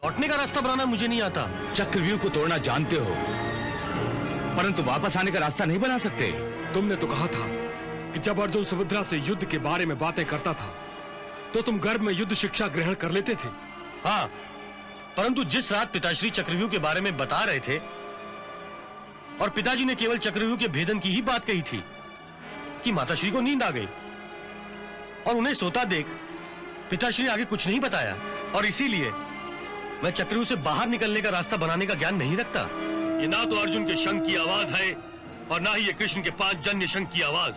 लौटने का रास्ता बनाना मुझे नहीं आता। चक्रव्यूह को तोड़ना जानते हो, परंतु वापस आने का रास्ता नहीं बना सकते। तुमने तो कहा था कि जब अर्जुन सुभद्रा से युद्ध के बारे में बातें करता था तो तुम गर्भ में युद्ध शिक्षा ग्रहण कर लेते थे। हाँ, परंतु जिस रात पिताश्री चक्रव्यूह के बारे में बता रहे थे और पिताजी ने केवल चक्रव्यूह के भेदन की ही बात कही थी कि माताश्री को नींद आ गई और उन्हें सोता देख पिताश्री ने आगे कुछ नहीं बताया, और इसीलिए मैं चक्रव्यूह से बाहर निकलने का रास्ता बनाने का ज्ञान नहीं रखता। ये ना तो अर्जुन के शंख की आवाज है और ना ही ये कृष्ण के 5 जन्य शंख की आवाज।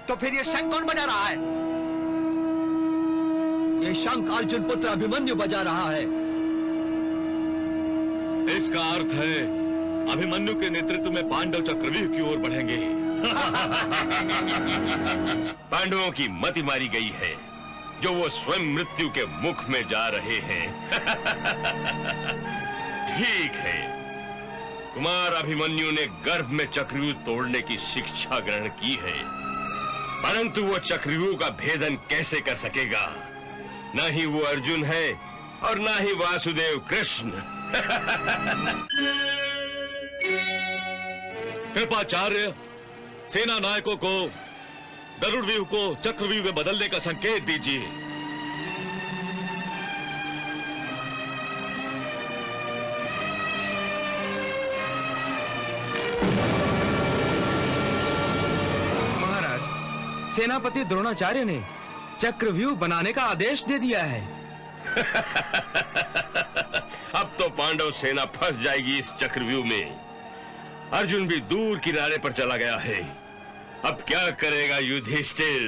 तो फिर ये शंख कौन बजा रहा है? ये शंख अर्जुन पुत्र अभिमन्यु बजा रहा है। इसका अर्थ है अभिमन्यु के नेतृत्व में पांडव चक्रव्यूह की ओर बढ़ेंगे। पांडवों की मति मारी गई है, जो वो स्वयं मृत्यु के मुख में जा रहे हैं। ठीक है, कुमार अभिमन्यु ने गर्भ में चक्रव्यूह तोड़ने की शिक्षा ग्रहण की है, परंतु वो चक्रव्यूह का भेदन कैसे कर सकेगा? न ही वो अर्जुन है और न ही वासुदेव कृष्ण। कृपाचार्य, सेना नायकों को गरुड़ व्यूह को चक्रव्यूह में बदलने का संकेत दीजिए। महाराज, सेनापति द्रोणाचार्य ने चक्रव्यूह बनाने का आदेश दे दिया है। अब तो पांडव सेना फंस जाएगी इस चक्रव्यूह में। अर्जुन भी दूर किनारे पर चला गया है। अब क्या करेगा युधिष्ठिर?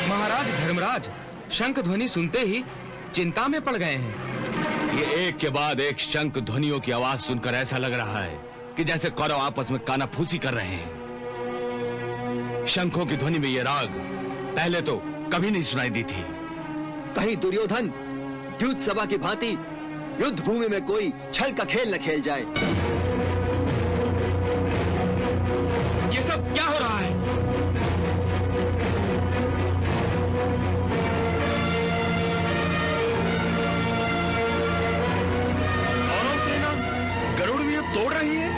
महाराज धर्मराज शंख ध्वनि सुनते ही चिंता में पड़ गए हैं। ये एक के बाद एक शंख ध्वनियों की आवाज सुनकर ऐसा लग रहा है कि जैसे कौरव आपस में कानाफूसी कर रहे हैं। शंखों की ध्वनि में ये राग पहले तो कभी नहीं सुनाई दी थी। कहीं दुर्योधन युद्ध सभा की भांति युद्ध भूमि में कोई छल का खेल न खेल जाए। ये सब क्या हो रहा है? कौरव सेना गरुड़ व्यूह तोड़ रही है।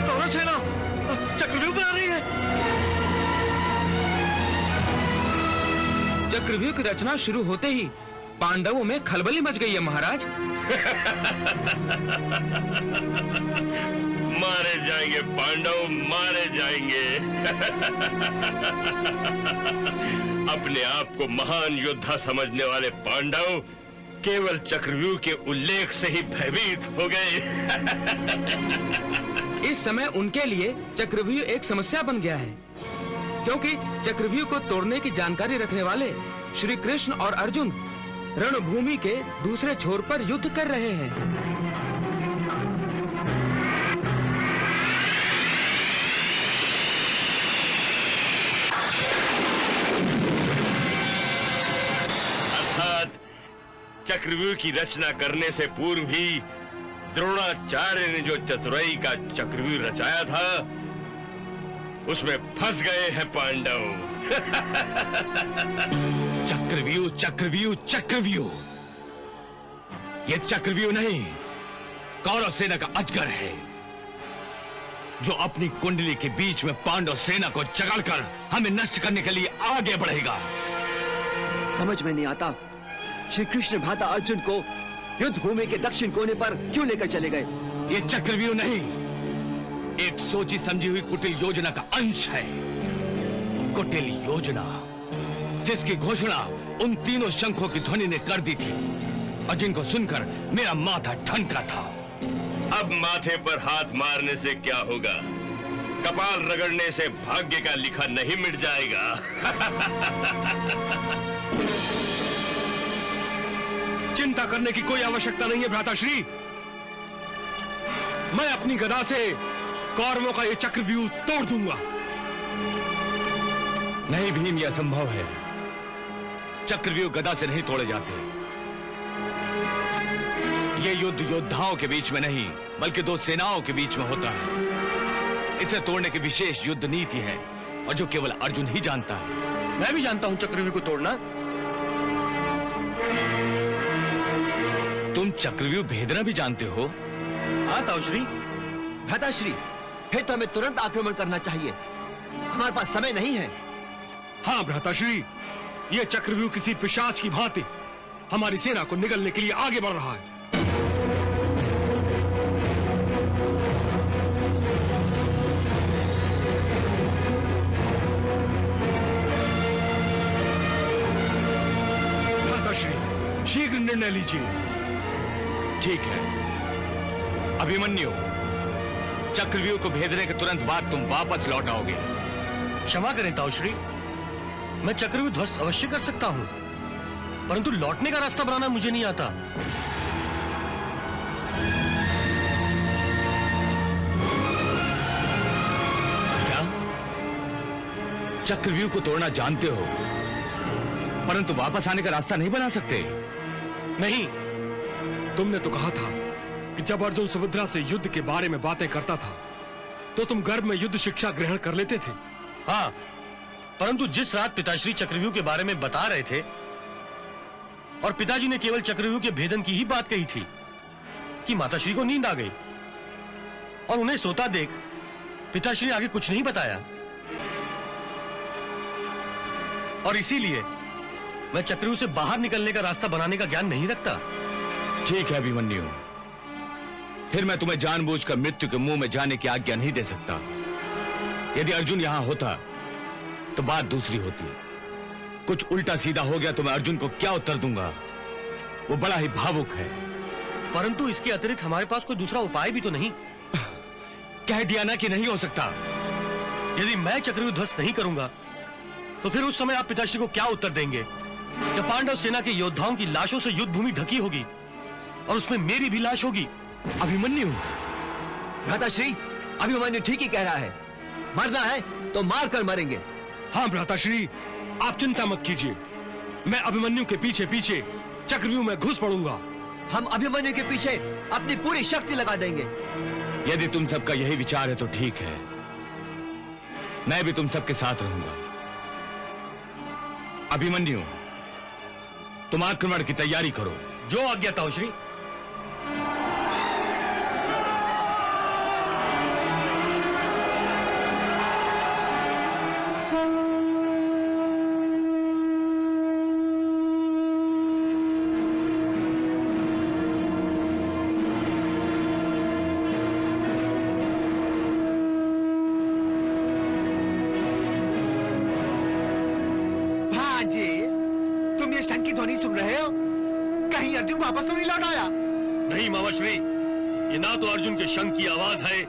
कौरव सेना चक्रव्यूह बना रही है। चक्रव्यूह की रचना शुरू होते ही पांडवों में खलबली मच गई है महाराज। मारे जाएंगे पांडव, मारे जाएंगे। अपने आप को महान योद्धा समझने वाले पांडव केवल चक्रव्यूह के उल्लेख से ही भयभीत हो गए। इस समय उनके लिए चक्रव्यूह एक समस्या बन गया है, क्योंकि चक्रव्यूह को तोड़ने की जानकारी रखने वाले श्री कृष्ण और अर्जुन रणभूमि के दूसरे छोर पर युद्ध कर रहे हैं। अर्थात चक्रव्यूह की रचना करने से पूर्व ही द्रोणाचार्य ने जो चतुराई का चक्रव्यूह रचाया था उसमें फंस गए हैं पांडव। चक्रव्यूह, चक्रव्यूह, चक्रव्यूह। ये चक्रव्यूह नहीं, कौरव सेना का अजगर है, जो अपनी कुंडली के बीच में पांडव सेना को जगाड़कर हमें नष्ट करने के लिए आगे बढ़ेगा। समझ में नहीं आता श्री कृष्ण भ्राता अर्जुन को युद्ध भूमि के दक्षिण कोने पर क्यों लेकर चले गए? ये चक्रव्यूह नहीं, एक सोची समझी हुई कुटिल योजना का अंश है। कुटिल योजना जिसकी घोषणा उन तीनों शंखों की ध्वनि ने कर दी थी और जिनको सुनकर मेरा माथा ठनका था। अब माथे पर हाथ मारने से क्या होगा? कपाल रगड़ने से भाग्य का लिखा नहीं मिट जाएगा। चिंता करने की कोई आवश्यकता नहीं है भ्राताश्री। मैं अपनी गदा से कौरवों का यह चक्रव्यूह तोड़ दूंगा। नहीं भीम, यह असंभव है। चक्रव्यूह गदा से नहीं तोड़े जाते। ये युद्ध योद्धाओं के बीच में नहीं, बल्कि दो सेनाओं के बीच में होता है। इसे तोड़ने की विशेष युद्ध नीति है और जो केवल अर्जुन ही जानता है। मैं भी जानता हूं चक्रव्यूह को तोड़ना। तुम चक्रव्यूह भेदना भी जानते हो? हाँ ताऊश्री। भ्राताश्री, फिर तो हमें तुरंत आक्रमण करना चाहिए। हमारे पास समय नहीं है। हाँ भ्राताश्री, ये चक्रव्यूह किसी पिशाच की भांति हमारी सेना को निगलने के लिए आगे बढ़ रहा है। भ्राताश्री, शीघ्र निर्णय लीजिए। ठीक है अभिमन्यु, चक्रव्यूह को भेदने के तुरंत बाद तुम वापस लौट आओगे। क्षमा करें ताऊश्री, मैं चक्रव्यूह ध्वस्त अवश्य कर सकता हूं, परंतु लौटने का रास्ता बनाना मुझे नहीं आता। क्या चक्रव्यूह को तोड़ना जानते हो, परंतु वापस आने का रास्ता नहीं बना सकते? नहीं। तुमने तो कहा था कि जब अर्जुन सुभद्रा से युद्ध के बारे में बातें करता था तो तुम गर्भ में युद्ध शिक्षा ग्रहण कर लेते थे। हाँ, परंतु जिस रात पिताश्री चक्रव्यूह के बारे में बता रहे थे और पिताजी ने केवल चक्रव्यूह के भेदन की ही बात कही थी कि माताश्री को नींद आ गई और उन्हें सोता देख पिताश्री ने आगे कुछ नहीं बताया, और इसीलिए मैं चक्रव्यूह से बाहर निकलने का रास्ता बनाने का ज्ञान नहीं रखता। ठीक है अभिमन्यु, फिर मैं तुम्हें जानबूझकर मृत्यु के मुंह में जाने की आज्ञा नहीं दे सकता। यदि अर्जुन यहां होता तो बात दूसरी होती। कुछ उल्टा सीधा हो गया तो मैं अर्जुन को क्या उत्तर दूंगा? वो बड़ा ही भावुक है। परंतु इसके अतिरिक्त हमारे पास कोई दूसरा उपाय भी तो नहीं। कह दिया ना कि नहीं हो सकता। यदि मैं चक्रव्यूह ध्वस्त नहीं करूंगा तो फिर उस समय आप पिताश्री को क्या उत्तर देंगे जब पांडव सेना के योद्धाओं की लाशों से युद्ध भूमि ढकी होगी और उसमें मेरी भी लाश होगी? अभिमन्यु, भ्राताश्री, अभिमन्यु ठीक ही कह रहा है। मरना है तो मार कर मरेंगे। हाँ भ्राताश्री, आप चिंता मत कीजिए, मैं अभिमन्यु के पीछे पीछे चक्रव्यूह में घुस पड़ूंगा। हम अभिमन्यु के पीछे अपनी पूरी शक्ति लगा देंगे। यदि तुम सबका यही विचार है तो ठीक है, मैं भी तुम सबके साथ रहूंगा। अभिमन्यु, तुम आक्रमण की तैयारी करो। जो आज्ञा ताऊश्री। तुम ये शंख की ध्वनि सुन रहे हो? कहीं अर्जुन वापस तो नहीं लौट आया? नहीं मामाश्री, ये ना तो अर्जुन के शंख की आवाज है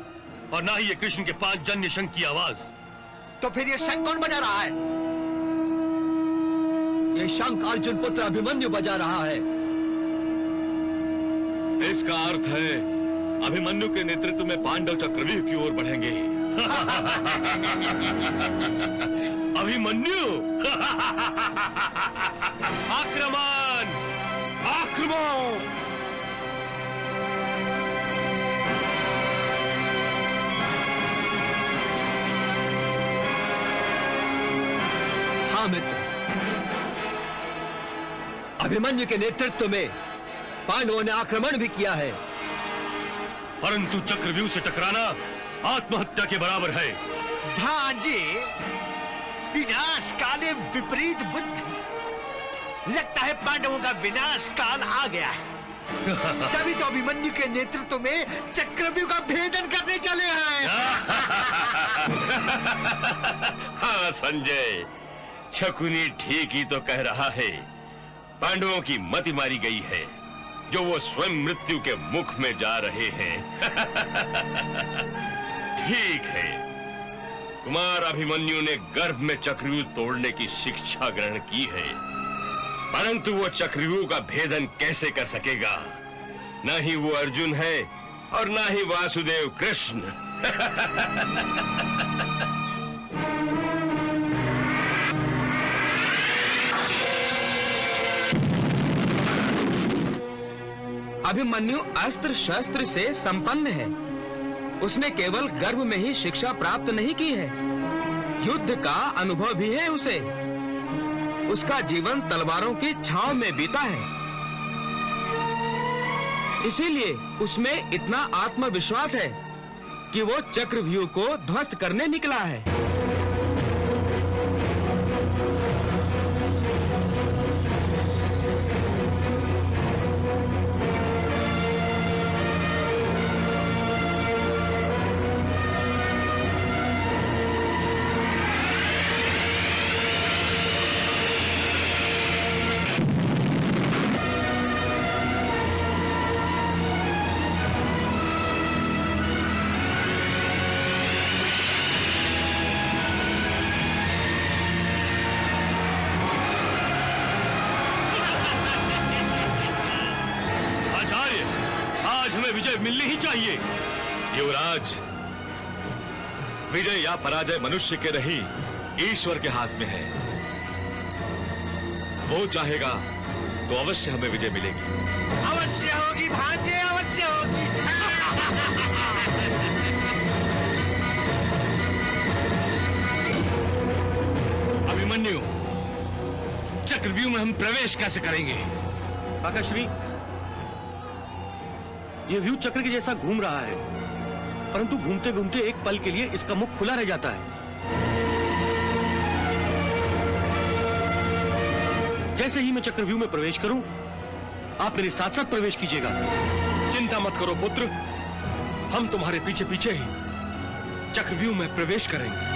और ना ही ये कृष्ण के 5 जन्य शंख की आवाज। तो फिर ये शंख कौन बजा रहा है? ये शंख अर्जुन पुत्र अभिमन्यु बजा रहा है। इसका अर्थ है अभिमन्यु के नेतृत्व में पांडव चक्रव्यूह की ओर बढ़ेंगे। अभिमन्यु! आक्रमण! आक्रमण! हाँ मित्र, अभिमन्यु के नेतृत्व में पांडवों ने आक्रमण भी किया है, परंतु चक्रव्यूह से टकराना आत्महत्या के बराबर है। भांजे, विनाश काले विपरीत बुद्धि। लगता है पांडवों का विनाश काल आ गया है। तभी तो अभिमन्यु के नेतृत्व में चक्रव्यूह का भेदन करने चले हैं। हाँ संजय, शकुनी ठीक ही तो कह रहा है। पांडवों की मति मारी गई है, जो वो स्वयं मृत्यु के मुख में जा रहे हैं। ठीक है, कुमार अभिमन्यु ने गर्भ में चक्रव्यूह तोड़ने की शिक्षा ग्रहण की है, परंतु वो चक्रव्यूह का भेदन कैसे कर सकेगा? न ही वो अर्जुन है और न ही वासुदेव कृष्ण। अभिमन्यु अस्त्र शस्त्र से संपन्न है। उसने केवल गर्भ में ही शिक्षा प्राप्त नहीं की है, युद्ध का अनुभव भी है उसे। उसका जीवन तलवारों की छांव में बीता है, इसीलिए उसमें इतना आत्मविश्वास है कि वो चक्रव्यूह को ध्वस्त करने निकला है। विजय मिलनी ही चाहिए। युवराज, विजय या पराजय मनुष्य के नहीं, ईश्वर के हाथ में है। वो चाहेगा तो अवश्य हमें विजय मिलेगी। अवश्य होगी भांजे, अवश्य होगी। अभिमन्यु, चक्रव्यूह में हम प्रवेश कैसे करेंगे? काकाश्री, ये व्यू चक्र के जैसा घूम रहा है, परंतु घूमते घूमते एक पल के लिए इसका मुख खुला रह जाता है। जैसे ही मैं चक्रव्यूह में प्रवेश करूं, आप मेरे साथ साथ प्रवेश कीजिएगा। चिंता मत करो पुत्र, हम तुम्हारे पीछे पीछे ही चक्रव्यूह में प्रवेश करेंगे।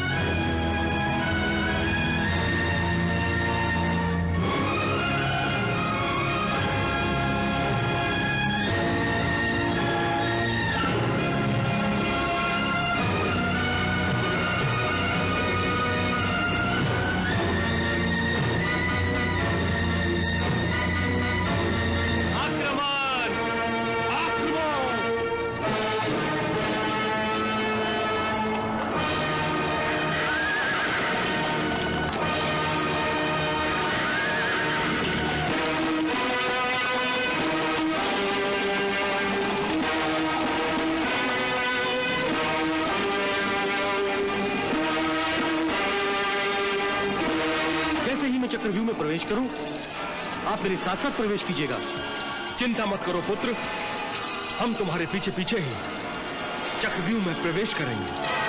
चक्रव्यूह में प्रवेश करूं, आप मेरे साथ साथ प्रवेश कीजिएगा। चिंता मत करो पुत्र, हम तुम्हारे पीछे पीछे ही चक्रव्यूह में प्रवेश करेंगे।